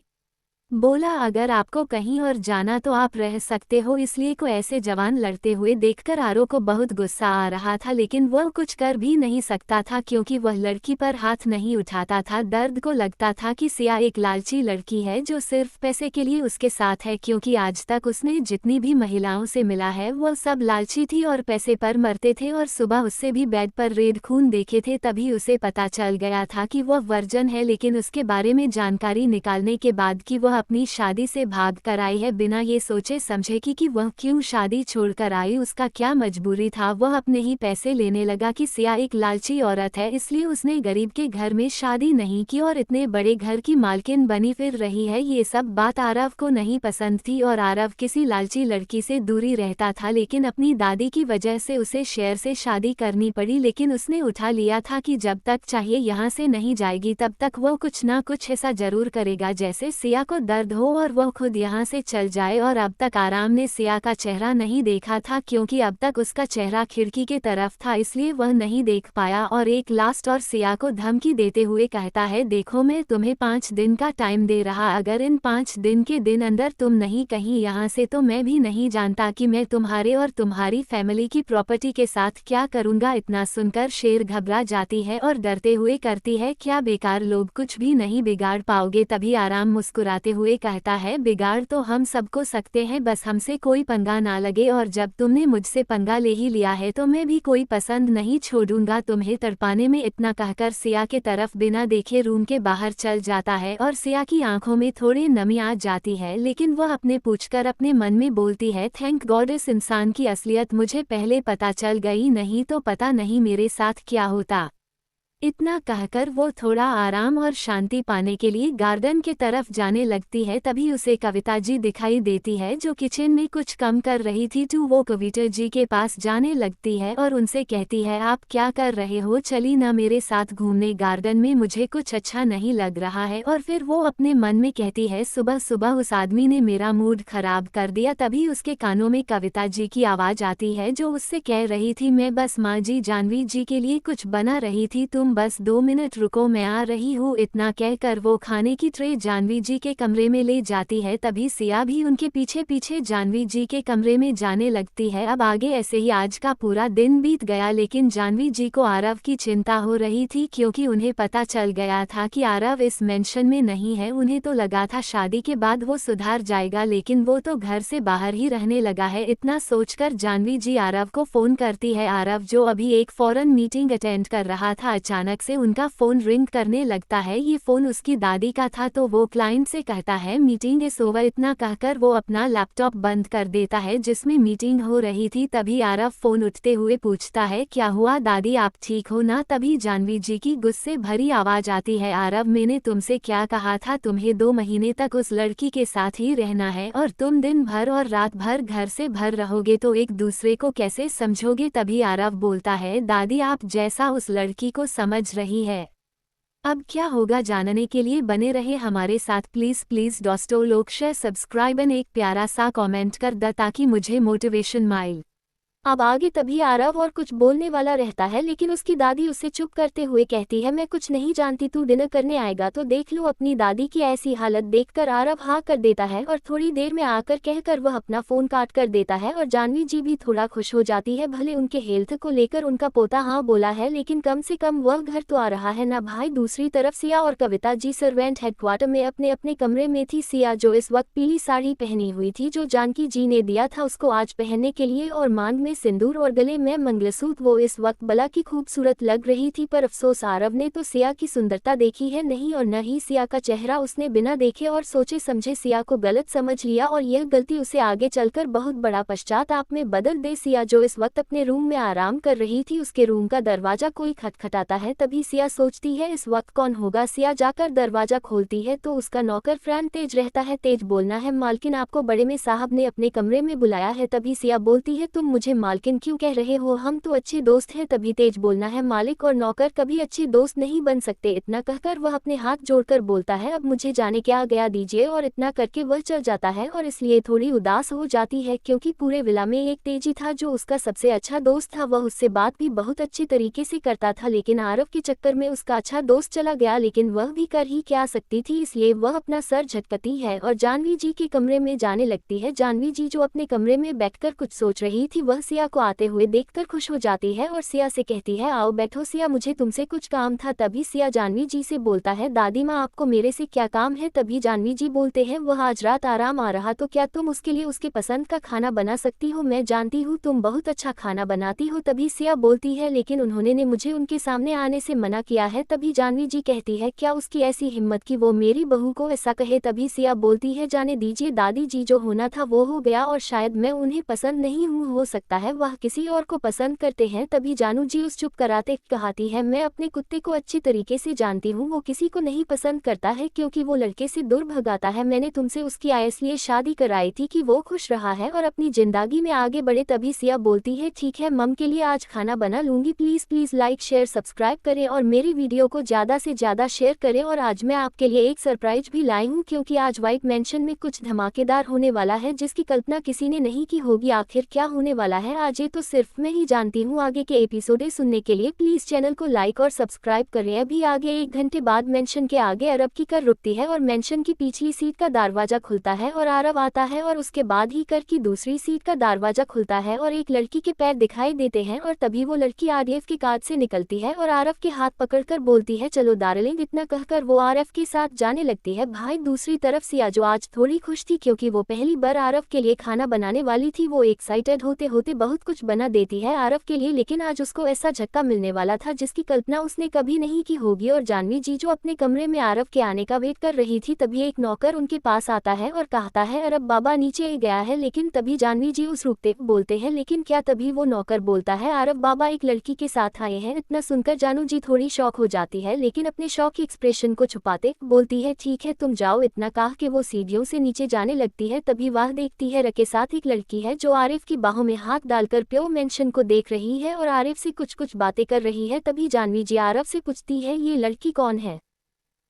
बोला अगर आपको कहीं और जाना तो आप रह सकते हो। इसलिए को ऐसे जवान लड़ते हुए देखकर आरो को बहुत गुस्सा आ रहा था, लेकिन वह कुछ कर भी नहीं सकता था क्योंकि वह लड़की पर हाथ नहीं उठाता था। दर्द को लगता था कि सिया एक लालची लड़की है जो सिर्फ पैसे के लिए उसके साथ है, क्योंकि आज तक उसने जितनी भी महिलाओं से मिला है वह सब लालची थी और पैसे पर मरते थे। और सुबह उससे भी बेड पर रेड खून देखे थे, तभी उसे पता चल गया था कि वह वर्जन है। लेकिन उसके बारे में जानकारी निकालने के बाद कि वह अपनी शादी से भाग कर आई है बिना ये सोचे समझे कि वह क्यों शादी छोड़कर आई, उसका क्या मजबूरी था, वह अपने ही पैसे लेने लगा कि सिया एक लालची औरत है इसलिए उसने गरीब के घर में शादी नहीं की और इतने बड़े घर की मालकिन बनी फिर रही है। ये सब बात आरव को नहीं पसंद थी और आरव किसी लालची लड़की से दूरी रहता था, लेकिन अपनी दादी की वजह से उसे शेर से शादी करनी पड़ी। लेकिन उसने उठा लिया था कि जब तक चाहिए यहाँ से नहीं जाएगी तब तक वह कुछ ना कुछ ऐसा जरूर करेगा जैसे सिया को दर्द हो और वह खुद यहाँ से चल जाए। और अब तक आराम ने सिया का चेहरा नहीं देखा था क्योंकि अब तक उसका चेहरा खिड़की के तरफ था, इसलिए वह नहीं देख पाया। और एक लास्ट और सिया को धमकी देते हुए कहता है, देखो मैं तुम्हें 5 दिन का टाइम दे रहा, अगर इन 5 दिन के दिन अंदर तुम नहीं कहीं यहाँ से तो मैं भी नहीं जानता कि मैं तुम्हारे और तुम्हारी फैमिली की प्रॉपर्टी के साथ क्या करूँगा। इतना सुनकर शेर घबरा जाती है और डरते हुए करती है, क्या बेकार लोग, कुछ भी नहीं बिगाड़ पाओगे। तभी आराम मुस्कुराते हुए कहता है, बिगाड़ तो हम सबको सकते हैं, बस हमसे कोई पंगा ना लगे। और जब तुमने मुझसे पंगा ले ही लिया है तो मैं भी कोई पसंद नहीं छोड़ूंगा तुम्हें तड़पाने में। इतना कहकर सिया के तरफ बिना देखे रूम के बाहर चल जाता है और सिया की आंखों में थोड़ी नमी आ जाती है, लेकिन वह अपने पूछकर अपने मन में बोलती है, थैंक गॉड इस इंसान की असलियत मुझे पहले पता चल गई, नहीं तो पता नहीं मेरे साथ क्या होता। इतना कहकर वो थोड़ा आराम और शांति पाने के लिए गार्डन के तरफ जाने लगती है। तभी उसे कविता जी दिखाई देती है जो किचन में कुछ कम कर रही थी। तो वो कविता जी के पास जाने लगती है और उनसे कहती है, आप क्या कर रहे हो, चली ना मेरे साथ घूमने गार्डन में, मुझे कुछ अच्छा नहीं लग रहा है। और फिर वो अपने मन में कहती है, सुबह सुबह उस आदमी ने मेरा मूड खराब कर दिया। तभी उसके कानों में कविता जी की आवाज़ आती है जो उससे कह रही थी, मैं बस माँ जी जानवी जी के लिए कुछ बना रही थी, तुम बस 2 मिनट रुको मैं आ रही हूँ। इतना कहकर वो खाने की ट्रे जानवी जी के कमरे में ले जाती है। तभी सिया भी उनके पीछे पीछे जानवी जी के कमरे में जाने लगती है। अब आगे ऐसे ही आज का पूरा दिन बीत गया, लेकिन जानवी जी को आरव की चिंता हो रही थी क्योंकि उन्हें पता चल गया था कि आरव इस मेंशन में नहीं है। उन्हें तो लगा था शादी के बाद वो सुधार जाएगा, लेकिन वो तो घर से बाहर ही रहने लगा है। इतना सोचकर जानवी जी आरव को फोन करती है। आरव जो अभी एक फॉरेन मीटिंग अटेंड कर रहा था, अचानक से उनका फोन रिंग करने लगता है। ये फोन उसकी दादी का था, तो वो क्लाइंट से कहता है, मीटिंग इज ओवर। इतना कहकर वो अपना लैपटॉप बंद कर देता है जिसमें मीटिंग हो रही थी। तभी आरव फोन उठते हुए पूछता है, क्या हुआ दादी, आप ठीक हो ना। तभी जानवी जी की गुस्से भरी आवाज आती है, आरव मैंने तुमसे क्या कहा था, तुम्हें 2 महीने तक उस लड़की के साथ ही रहना है और तुम दिन भर और रात भर घर से भर रहोगे तो एक दूसरे को कैसे समझोगे। तभी आरव बोलता है, दादी आप जैसा उस लड़की को समझ रही है, अब क्या होगा जानने के लिए बने रहे हमारे साथ। प्लीज दोस्तों लोग शेयर सब्सक्राइब एंड एक प्यारा सा कमेंट कर द ताकि मुझे मोटिवेशन मिले। अब आगे तभी आरव और कुछ बोलने वाला रहता है, लेकिन उसकी दादी उसे चुप करते हुए कहती है, मैं कुछ नहीं जानती, तू डिनर करने आएगा तो देख लो। अपनी दादी की ऐसी हालत देखकर आरव हाँ कर देता है और थोड़ी देर में आकर कहकर वह अपना फोन काट कर देता है। और जानवी जी भी थोड़ा खुश हो जाती है, भले उनके हेल्थ को लेकर उनका पोता हाँ बोला है, लेकिन कम से कम वह घर तो आ रहा है ना भाई। दूसरी तरफ सिया और कविता जी सर्वेंट हेडक्वार्टर में अपने अपने कमरे में थी। सिया जो इस वक्त पीली साड़ी पहनी हुई थी जो जानकी जी ने दिया था उसको आज पहनने के लिए, और मांग में सिंदूर और गले में मंगलसूत्र। वो इस वक्त बला की खूबसूरत लग रही थी, पर अफसोस आरव ने तो सिया की सुंदरता देखी है नहीं और न ही सिया का चेहरा। उसने बिना देखे और सोचे समझे सिया को गलत समझ लिया और यह गलती उसे आगे चलकर बहुत बड़ा पश्चाताप में बदल दे। सिया जो इस वक्त अपने रूम में आराम कर रही थी, उसके रूम का दरवाजा कोई खटखटाता है। तभी सिया सोचती है इस वक्त कौन होगा। सिया जाकर दरवाजा खोलती है तो उसका नौकर फ्रैन तेज रहता है। तेज बोलना है मालकिन आपको बड़े में साहब ने अपने कमरे में बुलाया है। तभी सिया बोलती है तुम मुझे मालकिन क्यों कह रहे हो, हम तो अच्छे दोस्त हैं। तभी तेज बोलना है मालिक और नौकर कभी अच्छे दोस्त नहीं बन सकते। इतना कहकर वह अपने हाथ जोड़कर बोलता है अब मुझे जाने क्या गया दीजिए, और इतना करके वह चल जाता है और इसलिए थोड़ी उदास हो जाती है क्योंकि पूरे विला में एक तेजी था जो उसका सबसे अच्छा दोस्त था। वह उससे बात भी बहुत अच्छी तरीके से करता था, लेकिन आरव के चक्कर में उसका अच्छा दोस्त चला गया। लेकिन वह भी कर ही क्या सकती थी, इसलिए वह अपना सर झटकती है और जानवी जी के कमरे में जाने लगती है। जानवी जी जो अपने कमरे में बैठकर कुछ सोच रही थी, वह सिया को आते हुए देखकर खुश हो जाती है और सिया से कहती है आओ बैठो सिया, मुझे तुमसे कुछ काम था। तभी सिया जानवी जी से बोलता है दादी माँ आपको मेरे से क्या काम है। तभी जानवी जी बोलते हैं वह आज रात आराम आ रहा तो क्या तुम उसके लिए उसके पसंद का खाना बना सकती हो, मैं जानती हूँ तुम बहुत अच्छा खाना बनाती हो। तभी सिया बोलती है लेकिन उन्होंने ने मुझे उनके सामने आने से मना किया है। तभी जानवी जी कहती है क्या उसकी ऐसी हिम्मत कि वो मेरी बहू को ऐसा कहे। तभी सिया बोलती है जाने दीजिए दादी जी, जो होना था वो हो गया और शायद मैं उन्हें पसंद नहीं हूँ, हो सकता है वह किसी और को पसंद करते हैं। तभी जानू जी उस चुप कराते कहती है मैं अपने कुत्ते को अच्छी तरीके से जानती हूँ, वो किसी को नहीं पसंद करता है क्योंकि वो लड़के से दूर भगाता है। मैंने तुमसे उसकी इसलिए शादी कराई थी कि वो खुश रहा है और अपनी जिंदगी में आगे बढ़े। तभी सिया बोलती है ठीक है मम के लिए आज खाना बना लूंगी, प्लीज लाइक शेयर सब्सक्राइब करें और मेरी वीडियो को ज्यादा से ज्यादा शेयर करें। और आज मैं आपके लिए एक सरप्राइज भी लाई हूँ क्योंकि आज व्हाइट मैंशन में कुछ धमाकेदार होने वाला है जिसकी कल्पना किसी ने नहीं की होगी। आखिर क्या होने वाला है आज ये तो सिर्फ मैं ही जानती हूँ। आगे के एपिसोड सुनने के लिए प्लीज चैनल को लाइक और सब्सक्राइब करें। अभी आगे 1 घंटे बाद मेंशन के आगे अरब की कार रुकती है और मेंशन की पिछली सीट का दरवाजा खुलता है और आरव आता है और उसके बाद ही कर की दूसरी सीट का दरवाजा खुलता है और एक लड़की के पैर दिखाई देते हैं और तभी वो लड़की आरएफ की कार से निकलती है और आरव के हाथ पकड़कर बोलती है चलो डार्लिंग। इतना कहकर वो आरव के साथ जाने लगती है। भाई दूसरी तरफ सिया जो आज थोड़ी खुश थी क्योंकि वो पहली बार आरव के लिए खाना बनाने वाली थी, वो एक्साइटेड होते होते बहुत कुछ बना देती है आरव के लिए, लेकिन आज उसको ऐसा झटका मिलने वाला था जिसकी कल्पना उसने कभी नहीं की होगी। और जानवी जी जो अपने कमरे में आरव के आने का वेट कर रही थी, तभी एक नौकर उनके पास आता है और कहता है अरब बाबा नीचे गया है। लेकिन तभी जानवी जी उस रुकते बोलते हैं लेकिन क्या। तभी वो नौकर बोलता है आरव बाबा एक लड़की के साथ आए हैं। इतना सुनकर जानू जी थोड़ी शॉक हो जाती है, लेकिन अपने शॉक की एक्सप्रेशन को छुपाते बोलती है ठीक है तुम जाओ। इतना कहा कि वो सीढ़ियों से नीचे जाने लगती है। तभी वह देखती है रके साथ एक लड़की है जो आरिफ की बाहों में हाथ डालकर प्योर मेंशन को देख रही है और आरिफ से कुछ बातें कर रही है। तभी जानवी जी आरव से पूछती है ये लड़की कौन है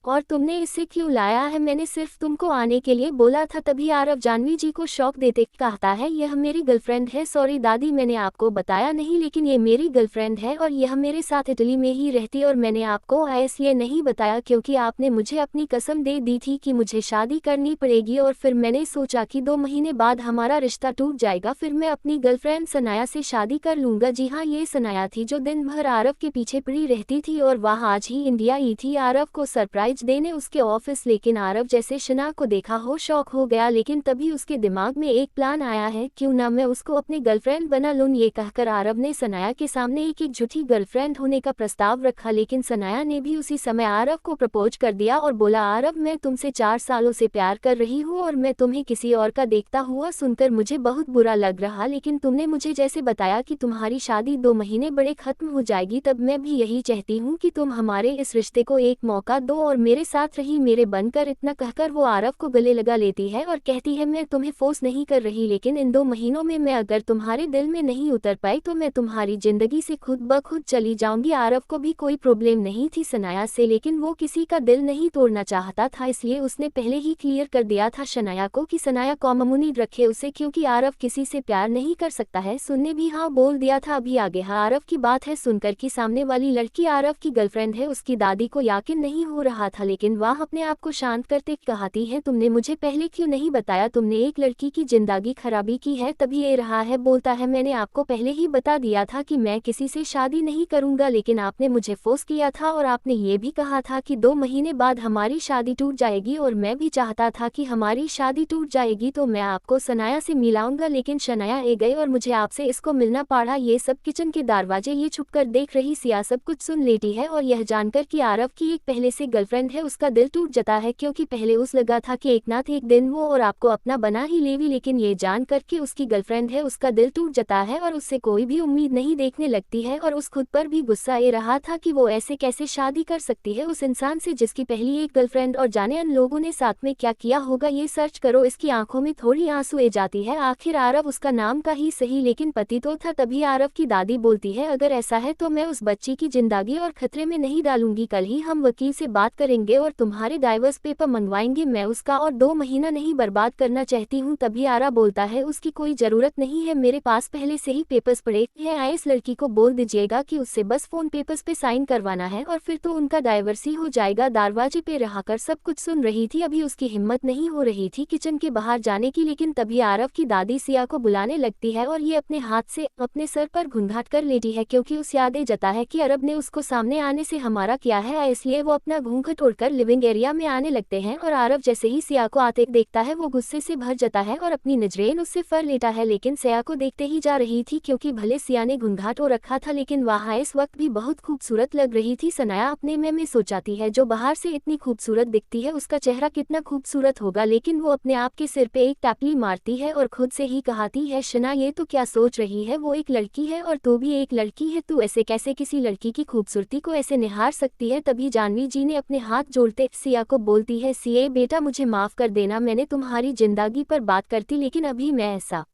और तुमने इसे क्यों लाया है, मैंने सिर्फ तुमको आने के लिए बोला था। तभी आरव जानवी जी को शौक देते कहता है यह मेरी गर्लफ्रेंड है। सॉरी दादी मैंने आपको बताया नहीं, लेकिन ये मेरी गर्लफ्रेंड है और यह मेरे साथ इटली में ही रहती और मैंने आपको इसलिए नहीं बताया क्योंकि आपने मुझे अपनी कसम दे दी थी कि मुझे शादी करनी पड़ेगी और फिर मैंने सोचा कि 2 महीने बाद हमारा रिश्ता टूट जाएगा, फिर मैं अपनी गर्लफ्रेंड सनाया से शादी कर लूंगा। जी हाँ, ये सनाया थी जो दिन भर आरव के पीछे पड़ी रहती थी और वह आज ही इंडिया आई थी आरव को सरप्राइज देने उसके ऑफिस। लेकिन आरव जैसे शना को देखा हो शौक हो गया, लेकिन तभी उसके दिमाग में एक प्लान आया है, क्यों ना मैं उसको अपनी गर्लफ्रेंड बना लूं। ये कहकर आरव ने सनाया के सामने एक झूठी गर्लफ्रेंड होने का प्रस्ताव रखा, लेकिन सनाया ने भी उसी समय आरव को प्रपोज कर दिया और बोला आरव मैं तुमसे 4 सालों से प्यार कर रही हूँ और मैं तुम्हें किसी और का देखता हुआ सुनकर मुझे बहुत बुरा लग रहा, लेकिन तुमने मुझे जैसे बताया कि तुम्हारी शादी 2 महीने बड़े खत्म हो जाएगी, तब मैं भी यही चाहती हूँ कि तुम हमारे इस रिश्ते को एक मौका दो और मेरे साथ रही मेरे बनकर। इतना कहकर वो आरव को गले लगा लेती है और कहती है मैं तुम्हें फोर्स नहीं कर रही, लेकिन इन 2 महीनों में मैं अगर तुम्हारे दिल में नहीं उतर पाई तो मैं तुम्हारी जिंदगी से खुद ब खुद चली जाऊंगी। आरव को भी कोई प्रॉब्लम नहीं थी शनाया से, लेकिन वो किसी का दिल नहीं तोड़ना चाहता था, इसलिए उसने पहले ही क्लियर कर दिया था शनाया को कि शनाया कॉममुनी रखे उसे, क्योंकि आरव किसी से प्यार नहीं कर सकता है। सुनने भी हाँ बोल दिया था। अभी आगे आरव की बात है सुनकर कि सामने वाली लड़की आरव की गर्लफ्रेंड है। उसकी दादी को यकीन नहीं हो रहा था, लेकिन वह अपने आप को शांत करते कहती है तुमने मुझे पहले क्यों नहीं बताया, तुमने एक लड़की की जिंदगी खराबी की है तभी ये रहा है। बोलता है मैंने आपको पहले ही बता दिया था कि मैं किसी से शादी नहीं करूंगा, लेकिन आपने मुझे फोर्स किया था और आपने ये भी कहा था कि 2 महीने बाद हमारी शादी टूट जाएगी और मैं भी चाहता था कि हमारी शादी टूट जाएगी तो मैं आपको सनाया से मिलाऊंगा, लेकिन शनाया ए गई और मुझे आपसे इसको मिलना पड़ा। ये सब किचन के दरवाजे ये छुपकर देख रही सिया सब कुछ सुन लेती है और यह जानकर कि आरव की एक पहले से गर्लफ्रेंड है उसका दिल टूट जाता है, क्योंकि पहले उस लगा था कि एक ना एक दिन वो और आपको अपना बना ही लेगी, लेकिन ये जानकर कि उसकी गर्लफ्रेंड है उसका दिल टूट जाता है और उससे कोई भी उम्मीद नहीं देखने लगती है और उस खुद पर भी गुस्सा आ रहा था कि वो ऐसे कैसे शादी कर सकती है उस इंसान से जिसकी पहली एक गर्लफ्रेंड, और जाने अन लोगों ने साथ में क्या किया होगा ये सर्च करो। इसकी आंखों में थोड़ी आंसू आ जाती है, आखिर आरव उसका नाम का ही सही लेकिन पति तो था। तभी आरव की दादी बोलती है अगर ऐसा है तो मैं उस बच्ची की जिंदगी और खतरे में नहीं डालूंगी, कल ही हम वकील से बात करेंगे और तुम्हारे डाइवर्स पेपर मंगवाएंगे, मैं उसका और 2 महीना नहीं बर्बाद करना चाहती हूँ। तभी आरा बोलता है उसकी कोई जरूरत नहीं है, मेरे पास पहले से ही पेपर्स पड़े हैं, इस लड़की को बोल दीजिएगा कि उससे बस फोन पेपर्स पे साइन करवाना है और फिर तो उनका डाइवर्स ही हो जाएगा। दरवाजे पे रहकर सब कुछ सुन रही थी, अभी उसकी हिम्मत नहीं हो रही थी किचन के बाहर जाने की, लेकिन तभी आरव की दादी सिया को बुलाने लगती है और ये अपने हाथ से अपने सर पर घुंघाट कर लेती है, क्योंकि उस याद जाता है कि अरब ने उसको सामने आने से हमारा किया है, इसलिए वो अपना घूंघट उड़कर लिविंग एरिया में आने लगते हैं और आरव जैसे ही सिया को आते देखता है वो गुस्से से भर जाता है और अपनी नजरें उससे फर लेता है, लेकिन सिया को देखते ही जा रही थी, क्योंकि भले सिया ने घुंघाट हो रखा था लेकिन वहाँ इस वक्त भी बहुत खूबसूरत लग रही थी। सनाया अपने में सोचाती है जो बाहर से इतनी खूबसूरत दिखती है उसका चेहरा कितना खूबसूरत होगा, लेकिन वो अपने आप के सिर पे एक टैपली मारती है और खुद से ही कहती है शना ये तो क्या सोच रही है, वो एक लड़की है और तू भी एक लड़की है, तू ऐसे कैसे किसी लड़की की खूबसूरती को ऐसे निहार सकती है। तभी जानवी जी ने अपने हाथ जोड़ते सिया को बोलती है सिए बेटा मुझे माफ कर देना, मैंने तुम्हारी जिंदगी पर बात करती लेकिन अभी मैं ऐसा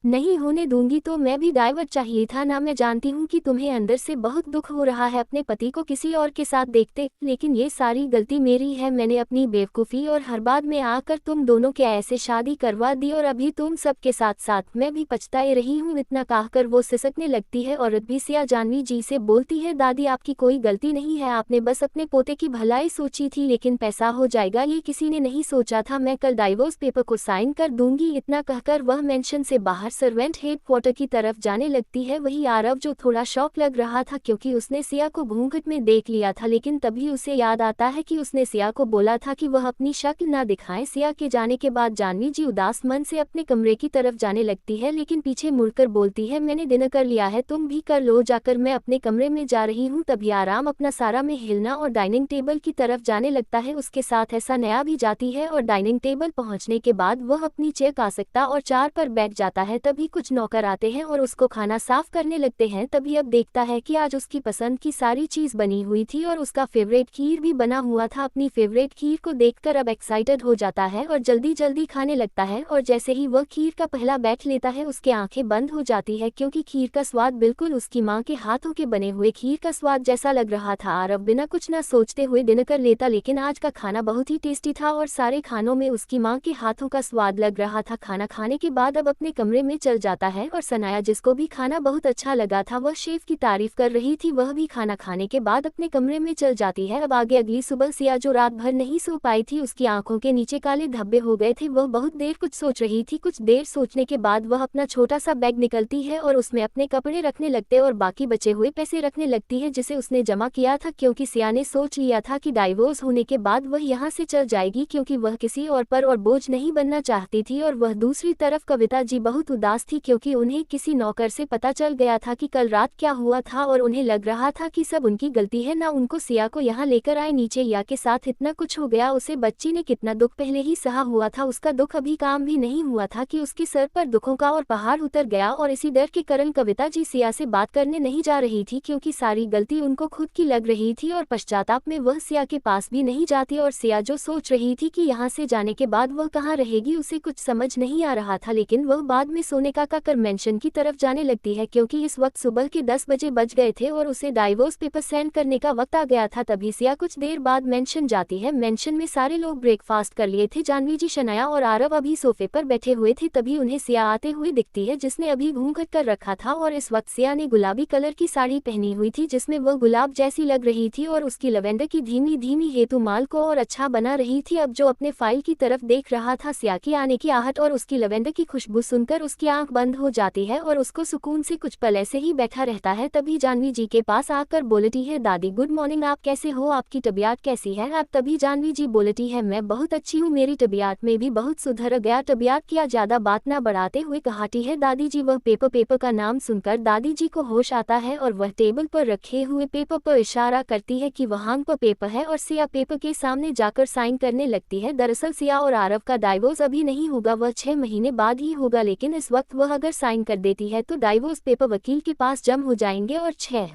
नहीं होने दूंगी, तो मैं भी डाइवर्ट चाहिए था ना, मैं जानती हूँ कि तुम्हें अंदर से बहुत दुख हो रहा है अपने पति को किसी और के साथ देखते, लेकिन ये सारी गलती मेरी है, मैंने अपनी बेवकूफ़ी और हर बात में आकर तुम दोनों के ऐसे शादी करवा दी और अभी तुम सबके साथ साथ मैं भी पछताए रही हूँ। इतना कहकर वो सिसकने लगती है और भी सिया जानवी जी से बोलती है दादी आपकी कोई गलती नहीं है, आपने बस अपने पोते की भलाई सोची थी, लेकिन पैसा हो जाएगा ये किसी ने नहीं सोचा था, मैं कल डाइवोर्स पेपर को साइन कर दूंगी। इतना कहकर वह मेंशन से बाहर सर्वेंट हेडक्वार्टर की तरफ जाने लगती है। वही आरव जो थोड़ा शॉक लग रहा था क्योंकि उसने सिया को घूंघट में देख लिया था, लेकिन तभी उसे याद आता है कि उसने सिया को बोला था कि वह अपनी शक्ल ना दिखाए। सिया के जाने के बाद जानवी जी उदास मन से अपने कमरे की तरफ जाने लगती है, लेकिन पीछे मुड़कर बोलती है मैंने डिनर कर लिया है, तुम भी कर लो जाकर, मैं अपने कमरे में जा रही हूँ। तभी आराम अपना सारा में हिलना और डाइनिंग टेबल की तरफ जाने लगता है, उसके साथ ऐसा नया भी जाती है और डाइनिंग टेबल पहुँचने के बाद वह अपनी चेयर आ सकता और चार पर बैठ जाता है। तभी कुछ नौकर आते हैं और उसको खाना साफ करने लगते हैं। तभी अब देखता है कि आज उसकी पसंद की सारी चीज बनी हुई थी और उसका फेवरेट खीर भी बना हुआ था। अपनी फेवरेट खीर को देखकर अब एक्साइटेड हो जाता है और जल्दी जल्दी खाने लगता है, और जैसे ही वह खीर का पहला बैठ लेता है उसकी आंखें बंद हो जाती है, क्योंकि खीर का स्वाद बिल्कुल उसकी माँ के हाथों के बने हुए खीर का स्वाद जैसा लग रहा था। आरव बिना कुछ न सोचते हुए डिनर कर लेता, लेकिन आज का खाना बहुत ही टेस्टी था और सारे खानों में उसकी माँ के हाथों का स्वाद लग रहा था। खाना खाने के बाद अब अपने कमरे में चल जाता है और सनाया जिसको भी खाना बहुत अच्छा लगा था वह शेफ की तारीफ कर रही थी, वह भी खाना खाने के बाद अपने कमरे में चल जाती है। अब आगे अगली सुबह सिया जो रात भर नहीं सो पाई थी उसकी आंखों के नीचे काले धब्बे हो गए थे, वह बहुत देर कुछ सोच रही थी। कुछ देर सोचने के बाद वह अपना छोटा सा बैग निकलती है और उसमें अपने कपड़े रखने लगते और बाकी बचे हुए पैसे रखने लगती है जिसे उसने जमा किया था, क्योंकि सिया ने सोच लिया था कि डाइवोर्स होने के बाद वह यहाँ से चल जाएगी, क्योंकि वह किसी और पर और बोझ नहीं बनना चाहती थी। और वह दूसरी तरफ कविता जी बहुत उदास थी, क्योंकि उन्हें किसी नौकर से पता चल गया था कि कल रात क्या हुआ था और उन्हें लग रहा था कि सब उनकी गलती है, ना उनको सिया को यहाँ लेकर आए नीचे, या के साथ इतना कुछ हो गया। उसे बच्ची ने कितना दुख पहले ही सहा हुआ था, उसका दुख अभी काम भी नहीं हुआ था कि उसके सर पर दुखों का और पहाड़ उतर गया, और इसी डर के कारण कविता जी सिया से बात करने नहीं जा रही थी, क्योंकि सारी गलती उनको खुद की लग रही थी और पश्चाताप में वह सिया के पास भी नहीं जाती। और सिया जो सोच रही थी कि यहाँ से जाने के बाद वह कहाँ रहेगी उसे कुछ समझ नहीं आ रहा था, लेकिन वह बाद में सोने का कर मेंशन की तरफ जाने लगती है क्योंकि इस वक्त सुबह के 10 बजे बज गए थे और उसे डाइवोर्स पेपर सेंड करने का वक्त आ गया था। तभी सिया कुछ देर बाद मेंशन जाती है। मेंशन में सारे लोग ब्रेकफास्ट कर लिए थे। जानवी जी, शनाया और आरव अभी सोफे पर बैठे हुए थे। तभी उन्हें सिया आते हुए दिखती है जिसने अभी घूंघट कर रखा था और इस वक्त सिया ने गुलाबी कलर की साड़ी पहनी हुई थी जिसमें वह गुलाब जैसी लग रही थी और उसकी लवेंडर की धीमी धीमी हेतु माल को और अच्छा बना रही थी। अब जो अपने फाइल की तरफ देख रहा था, सिया की आने की आहट और उसकी लवेंडर की खुशबू सुनकर उसकी आंख बंद हो जाती है और उसको सुकून से कुछ पल ऐसे ही बैठा रहता है। तभी जानवी जी के पास आकर बोलती है, दादी गुड मॉर्निंग, आप कैसे हो, आपकी तबीयत कैसी है। अब तभी जानवी जी बोलती है, मैं बहुत अच्छी हूँ, मेरी तबीयत में भी बहुत सुधर गया। तबीयत किया ज्यादा बात न बढ़ाते हुए कहती है दादी जी। वह पेपर का नाम सुनकर दादी जी को होश आता है और वह टेबल पर रखे हुए पेपर पर इशारा करती है कि वहाँ पर पेपर है और सिया पेपर के सामने जाकर साइन करने लगती है। दरअसल सिया और आरव का डाइवोर्स अभी नहीं होगा, वह 6 महीने बाद ही होगा, लेकिन इस वक्त वह अगर साइन कर देती है तो डाइवोर्स पेपर वकील के पास जम हो जाएंगे और 6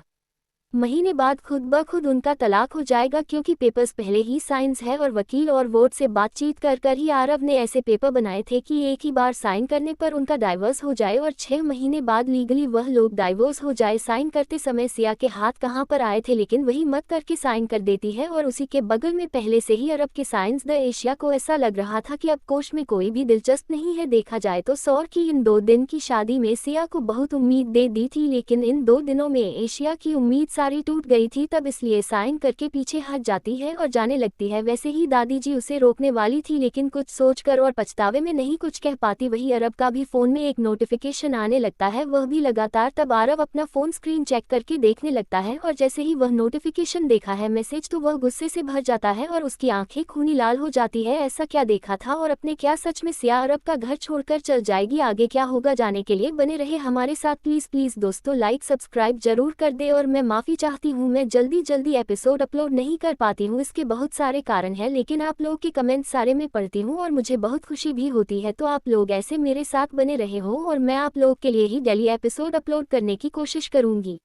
महीने बाद खुद ब खुद उनका तलाक हो जाएगा क्योंकि पेपर्स पहले ही साइंस है और वकील और वोट से बातचीत कर ही आरव ने ऐसे पेपर बनाए थे कि एक ही बार साइन करने पर उनका डाइवोर्स हो जाए और 6 महीने बाद लीगली वह लोग डाइवोर्स हो जाए। साइन करते समय सिया के हाथ कहाँ पर आए थे, लेकिन वही मत करके साइन कर देती है और उसी के बगल में पहले से ही अरब के साइंस द एशिया को ऐसा लग रहा था कि अब कोश में कोई भी दिलचस्प नहीं है। देखा जाए तो सौर की इन 2 दिन की शादी में सिया को बहुत उम्मीद दे दी थी, लेकिन इन 2 दिनों में एशिया की उम्मीद सारी टूट गई थी। तब इसलिए साइन करके पीछे हट जाती है और जाने लगती है। वैसे ही दादी जी उसे रोकने वाली थी, लेकिन कुछ सोचकर और पछतावे में नहीं कुछ कह पाती। वही अरब का भी फोन में एक नोटिफिकेशन आने लगता है, वह भी लगातार। तब आरव अपना फोन स्क्रीन चेक करके देखने लगता है और जैसे ही वह नोटिफिकेशन देखा है मैसेज, तो वह गुस्से से भर जाता है और उसकी आंखें खूनी लाल हो जाती है। ऐसा क्या देखा था और अपने क्या सच में सिया अरब का घर छोड़कर चल जाएगी? आगे क्या होगा जानने के लिए बने रहे हमारे साथ। प्लीज दोस्तों लाइक सब्सक्राइब जरूर कर दे और मैं माफी चाहती हूँ, मैं जल्दी एपिसोड अपलोड नहीं कर पाती हूँ, इसके बहुत सारे कारण हैं, लेकिन आप लोग के कमेंट सारे मैं पढ़ती हूँ और मुझे बहुत खुशी भी होती है। तो आप लोग ऐसे मेरे साथ बने रहे हो और मैं आप लोग के लिए ही डेली एपिसोड अपलोड करने की कोशिश करूंगी।